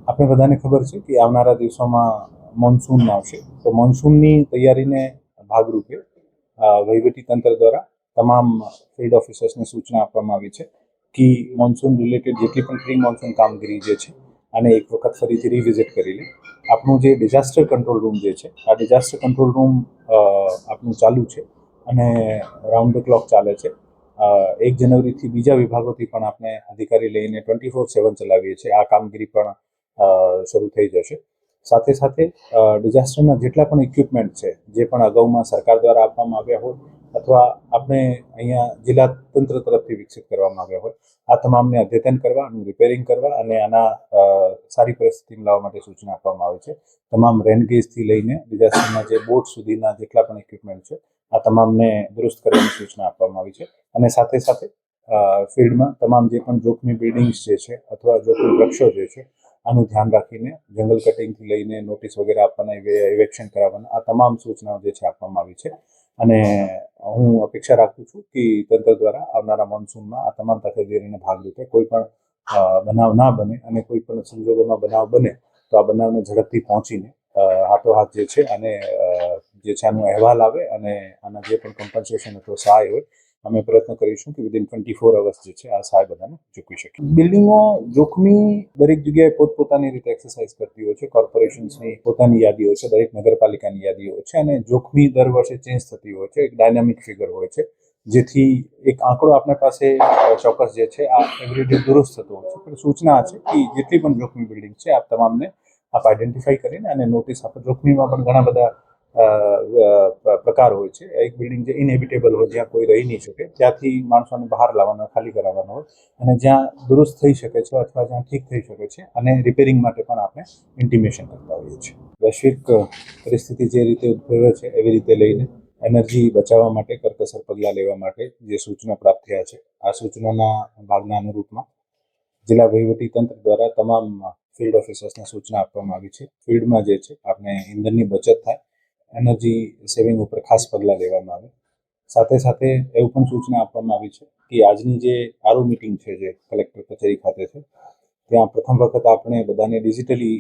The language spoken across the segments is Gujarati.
આપણે બધાને ખબર છે કે આવનારા દિવસોમાં મોન્સૂન આવશે, તો મોન્સૂનની તૈયારીને ભાગરૂપે વહીવટીતંત્ર દ્વારા તમામ ફિલ્ડ ઓફિસર્સને સૂચના આપવામાં આવી છે કે મોન્સૂન રિલેટેડ જેટલી પણ પ્રી મોન્સૂન કામગીરી જે છે આને એક વખત ફરીથી રિવિઝિટ કરી લે. આપણું જે ડિઝાસ્ટર કંટ્રોલ રૂમ જે છે, આ ડિઝાસ્ટર કંટ્રોલ રૂમ આપણું ચાલુ છે અને રાઉન્ડ ધ ક્લોક ચાલે છે. 1 જાન્યુઆરીથી બીજા વિભાગોથી પણ આપણે અધિકારી લઈને 24/7 ચલાવીએ છીએ. આ કામગીરી પણ શરૂ થઈ જશે. સાથે સાથે ડિઝાસ્ટરના જેટલા પણ ઇક્વિપમેન્ટ છે, જે પણ અગાઉમાં સરકાર દ્વારા આપવામાં આવ્યા હોય અથવા આપણે અહીંયા જિલ્લા તંત્ર તરફથી વિકસિત કરવામાં આવ્યા હોય, આ તમામને અદ્યતન કરવા, આનું રિપેરિંગ કરવા અને આના સારી પરિસ્થિતિમાં લાવવા માટે સૂચના આપવામાં આવે છે. તમામ રેનગેજથી લઈને ડિઝાસ્ટરના જે બોટ સુધીના જેટલા પણ ઇક્વિપમેન્ટ છે, આ તમામને દુરુસ્ત કરવાની સૂચના આપવામાં આવી છે. અને સાથે સાથે ફિલ્ડમાં તમામ જે પણ જોખમી બિલ્ડિંગ્સ જે છે અથવા જોખમી વૃક્ષો જે છે, આનું ધ્યાન રાખીને જંગલ કટિંગથી લઈને નોટિસ વગેરે આપવાના, ઇવેક્શન કરાવવાના, આ તમામ સૂચનાઓ જે છે આપવામાં આવી છે. અને હું અપેક્ષા રાખું છું કે તંત્ર દ્વારા આવનારા મોન્સૂનમાં આ તમામ તકેદારીના ભાગરૂપે કોઈ પણ બનાવ ના બને અને કોઈ પણ સંજોગોમાં બનાવ બને તો આ બનાવને ઝડપથી પહોંચીને હાથોહાથ જે છે અને જે છે આનો અહેવાલ આવે અને આના જે પણ કમ્પન્સેશન અથવા સહાય હોય, અમે પ્રયત્ન કરીશું કે વિધિન 24 અવર્સ જે છે આ સહાય બધાને ચૂકવી શકીએ. બિલ્ડિંગો જોખમી દરેક જગ્યાએ પોતપોતાની રીતે એક્સરસાઇઝ કરતી હોય છે. કોર્પોરેશન્સની પોતાની યાદી હોય છે, દરેક નગરપાલિકાની યાદી હોય છે અને જોખમી દર વર્ષે ચેન્જ થતી હોય છે. એક ડાયનામિક ફિગર હોય છે, જેથી એક આંકડો આપણા પાસે ચોક્કસ જે છે આ એવરીડે દુરુસ્ત થતો હોય છે. પણ સૂચના છે કે જેટલી પણ જોખમી બિલ્ડિંગ છે આપ તમામને આપ આઈડેન્ટિફાઈ કરીને અને નોટિસ આપો. જોખમીમાં પણ ઘણા બધા પ્રકાર હોય છે. એક બિલ્ડિંગ જે ઇનહેબિટેબલ હોય, જ્યાં કોઈ રહી નહીં શકે, ત્યાંથી માણસોને બહાર લાવવાના, ખાલી કરાવવાના હોય. અને જ્યાં દુરુસ્ત થઈ શકે છે અથવા જ્યાં ઠીક થઈ શકે છે અને રિપેરિંગ માટે પણ આપણે ઇન્ટિમેશન કરતા હોઈએ છીએ. વૈશ્વિક પરિસ્થિતિ જે રીતે ઉદ્ભવે છે એવી રીતે લઈને એનર્જી બચાવવા માટે કરકસર પગલાં લેવા માટે જે સૂચના પ્રાપ્ત થયા છે, આ સૂચનાના ભાગના અનુરૂપમાં જિલ્લા વહીવટીતંત્ર દ્વારા તમામ ફિલ્ડ ઓફિસર્સને સૂચના આપવામાં આવી છે. ફિલ્ડમાં જે છે આપણે ઇંધણની બચત થાય, એનર્જી સેવિંગ ઉપર ખાસ પગલાં લેવામાં આવે. સાથે સાથે એવું પણ સૂચના આપવામાં આવી છે કે આજની જે આરઓ મિટિંગ છે, જે કલેક્ટર કચેરી ખાતે છે, ત્યાં પ્રથમ વખત આપણે બધાને ડિજિટલી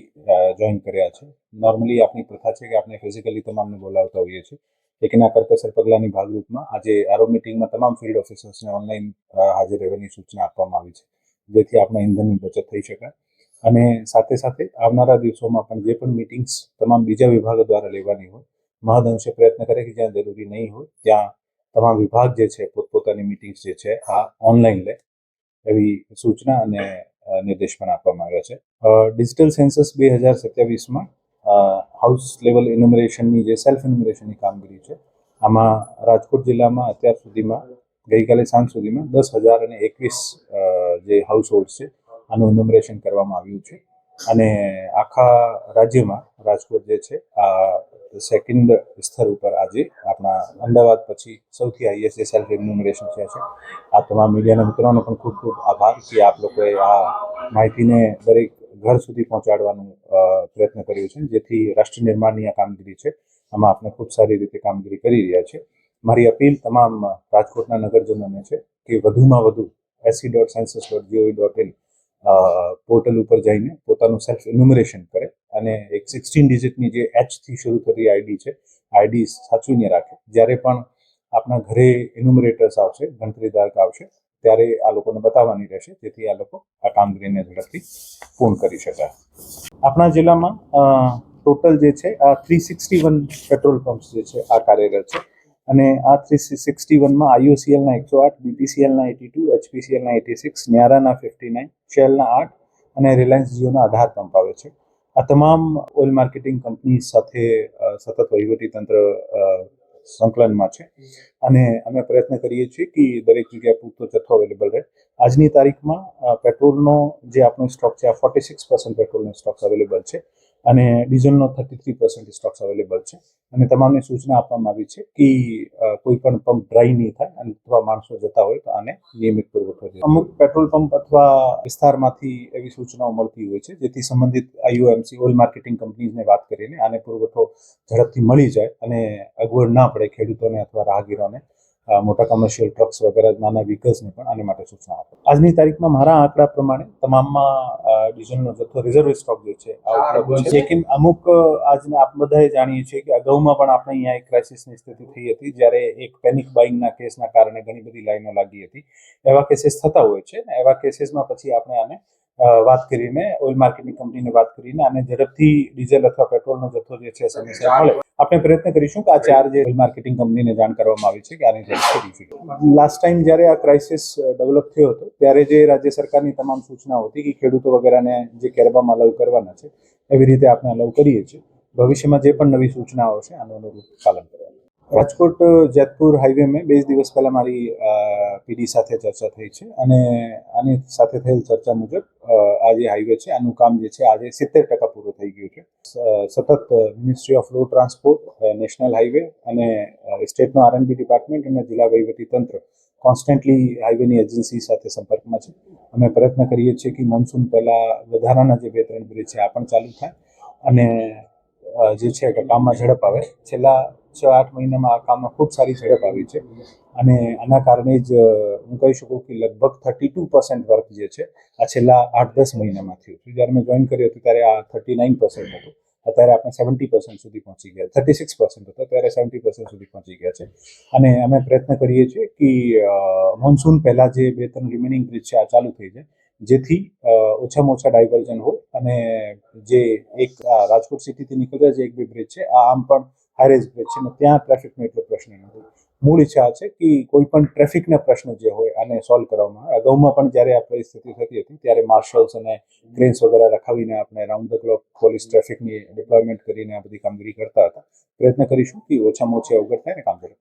જોઈન કર્યા છે. નોર્મલી આપણી પ્રથા છે કે આપણે ફિઝિકલી તમામને બોલાવતા હોઈએ છીએ. લેકિન આ કરકસર પગલાંની ભાગરૂપમાં આજે આરઓ મિટિંગમાં તમામ ફિલ્ડ ઓફિસર્સને ઓનલાઈન હાજર રહેવાની સૂચના આપવામાં આવી છે, જેથી આપણે ઇંધણની બચત થઈ શકે. અને સાથે સાથે આવનારા દિવસોમાં પણ જે પણ મિટિંગ્સ તમામ બીજા વિભાગો દ્વારા લેવાની હોય, મહદઅંશે પ્રયત્ન કરે કે જ્યાં જરૂરી નહીં હોય ત્યાં તમામ વિભાગ જે છે પોતપોતાની મિટિંગ્સ જે છે આ ઓનલાઈન લે, એવી સૂચના અને નિર્દેશ પણ આપવામાં આવ્યા છે. ડિજિટલ સેન્સસ 2027માં હાઉસ લેવલ ઇન્યુમરેશનની જે સેલ્ફ ઇન્યુમરેશનની કામગીરી છે, આમાં રાજકોટ જિલ્લામાં અત્યાર સુધીમાં ગઈકાલે સાંજ સુધીમાં 10,021 જે હાઉસ હોલ્ડ છે આનું ઇન્યુમરેશન કરવામાં આવ્યું છે. અને આખા રાજ્યમાં રાજકોટ જે છે આ સેકન્ડ સ્તર ઉપર આજે આપણા અમદાવાદ પછી સૌથી હાઈએસ્ટ જે સેલ્ફ ઇન્યુમરેશન છે. આ તમામ મીડિયાના મિત્રોનો પણ ખૂબ ખૂબ આભાર કે આપ લોકોએ આ માહિતીને દરેક ઘર સુધી પહોંચાડવાનું પ્રયત્ન કર્યું છે, જેથી રાષ્ટ્ર નિર્માણની આ કામગીરી છે આમાં આપણે ખૂબ સારી રીતે કામગીરી કરી રહ્યા છે. મારી અપીલ તમામ રાજકોટના નગરજનોને છે કે વધુમાં વધુ se.census.gov.in પોર્ટલ ઉપર જઈને પોતાનું સેલ્ફ ઇન્યુમરેશન કરે અને એક 16 ડિજિટની જે એચથી શરૂ થતી આઈડી છે, આઈડી સાચવીને રાખે. જ્યારે પણ આપણા ઘરે ઇન્યુમરેટર્સ આવશે, ગણતરીદારક આવશે, ત્યારે આ લોકોને બતાવવાની રહેશે, જેથી આ લોકો આ કામગીરીને ઝડપથી પૂર્ણ કરી શકે. આપણા જિલ્લામાં ટોટલ જે છે આ 361 પેટ્રોલ પંપ્સ જે છે આ કાર્યરત છે. અને આ 361માં આઈઓસીએલના 108, બીપીસીએલના 82, એચપીસીએલના 86, ન્યારાના 59, શેલના 8 અને રિલાયન્સ જીઓના 18 પંપ આવે છે. આ તમામ ઓઇલ માર્કેટિંગ કંપની સાથે સતત વહીવટીતંત્ર સંકલનમાં છે અને અમે પ્રયત્ન કરીએ છીએ કે દરેક જગ્યાએ પૂરતો જથ્થો અવેલેબલ રહે. આજની તારીખમાં પેટ્રોલનો જે આપણો સ્ટોક છે આ 46% પેટ્રોલનો સ્ટોક અવેલેબલ છે અને ડીઝલનો 33% સ્ટોક્સ અવેલેબલ છે. અને તમામને સૂચના આપવામાં આવી છે કે કોઈ પણ પંપ ડ્રાય નહીં થાય અને અથવા માણસો જતા હોય તો આને નિયમિત પુરવઠો છે. અમુક પેટ્રોલ પંપ અથવા વિસ્તારમાંથી એવી સૂચનાઓ મળતી હોય છે, જેથી સંબંધિત આઈઓએમસી ઓઇલ માર્કેટિંગ કંપનીઝને વાત કરીને આને પુરવઠો ઝડપથી મળી જાય અને અગવડ ના પડે ખેડૂતોને અથવા રાહગીરોને. મોટા કમર્શિયલ ટ્રક્સ વગેરે નાના વ્હીકલ્સને પણ આને માટે સૂચના આપે. આજની તારીખમાં મારા આંકડા પ્રમાણે તમામમાં ડીઝલનો જથ્થો રિઝર્વ સ્ટોક જે છે આ ઉપલબ્ધ છે. લેકિન અમુક આજને આપ બધાએ જાણીએ છીએ કે અગાઉમાં પણ આપણે અહીંયા એક ક્રાઇસિસની સ્થિતિ થઈ હતી, જ્યારે એક પેનિક બાઇંગના કેસના કારણે ઘણી બધી લાઈનો લાગી હતી. એવા કેસીસ થતા હોય છે ને એવા કેસીસમાં પછી આપણે આને વાત કરીને ઓઇલ માર્કેટિંગ કંપનીને વાત કરીને આને ઝડપથી ડીઝલ અથવા પેટ્રોલનો જથ્થો જે છે સમયસર મળે આપણે પ્રયત્ન કરીશું કે આ 4 જે ઓઇલ માર્કેટિંગ કંપનીને જાણ કરવામાં આવી છે કે આની ઝડપથી લાસ્ટ ટાઈમ જ્યારે આ ક્રાઇસિસ ડેવલપ થયો હતો ત્યારે જે રાજ્ય સરકારની તમામ સૂચનાઓ હતી કે ખેડૂતો વગેરેને જે કેરબામાં અલાઉ કરવાના છે એવી રીતે આપણે અલાઉ કરીએ છીએ. ભવિષ્યમાં જે પણ નવી સૂચનાઓ છે આનું અનુરૂપ પાલન કરવાનું. રાજકોટ જેતપુર હાઈવે મેં 2 દિવસ પહેલા મારી પીડી સાથે ચર્ચા થઈ છે અને આની સાથે થયેલ ચર્ચા મુજબ આ જે હાઈવે છે આનું કામ જે છે આજે 70% પૂરું થઈ ગયું છે. સતત ministry off road transport, national highway અને સ્ટેટનો આરએનબી ડિપાર્ટમેન્ટ અને જિલ્લા વહીવટી તંત્ર કોન્સ્ટન્ટલી હાઈવેની એજન્સી સાથે સંપર્કમાં છે. અમે પ્રયત્ન કરીએ છીએ કે મોન્સૂન પહેલાં વધારાના જે 2-3 બ્રિજ છે આ પણ ચાલુ થાય અને જે છે કે કામમાં ઝડપ આવે. છેલ્લા 6-8 મહિનામાં આ કામમાં ખૂબ સારી ઝડપ આવી છે અને આના કારણે જ હું કહી શકું કે લગભગ 32% વર્ક જે છે આ છેલ્લા 8-10 મહિનામાં થયું છે. જ્યારે મેં જોઈન કર્યું હતું ત્યારે આ 39% હતું, અત્યારે આપણે 70% સુધી પહોંચી ગયા. 36% હતો ત્યારે 70% સુધી પહોંચી ગયા છે અને અમે પ્રયત્ન કરીએ છીએ કે મોન્સૂન પહેલાં જે 2-3 રિમેનિંગ બ્રિજ છે આ ચાલુ થઈ જાય, જેથી ઓછામાં ઓછા ડાયવર્ઝન હોય અને જે એક રાજકોટ સિટીથી નીકળતા જે 1-2 બ્રિજ છે આ આમ પણ હાઈરેજ બ્રિજ છે ને ત્યાં ટ્રાફિકનો એટલો પ્રશ્ન નથી. મૂળ ઈચ્છા છે કે કોઈ પણ ટ્રાફિકના પ્રશ્નો જે હોય આને સોલ્વ કરવામાં આવે. અગાઉમાં પણ જ્યારે આ પરિસ્થિતિ થતી હતી ત્યારે માર્શલ્સ અને ક્રેન્સ વગેરે રખાવીને આપણે રાઉન્ડ ધ ક્લોક પોલીસ ટ્રાફિકની ડિપ્લોયમેન્ટ કરીને આ બધી કામગીરી કરતા હતા. પ્રયત્ન કરીશું કે ઓછામાં ઓછી અવગત થાય ને કામ કરે.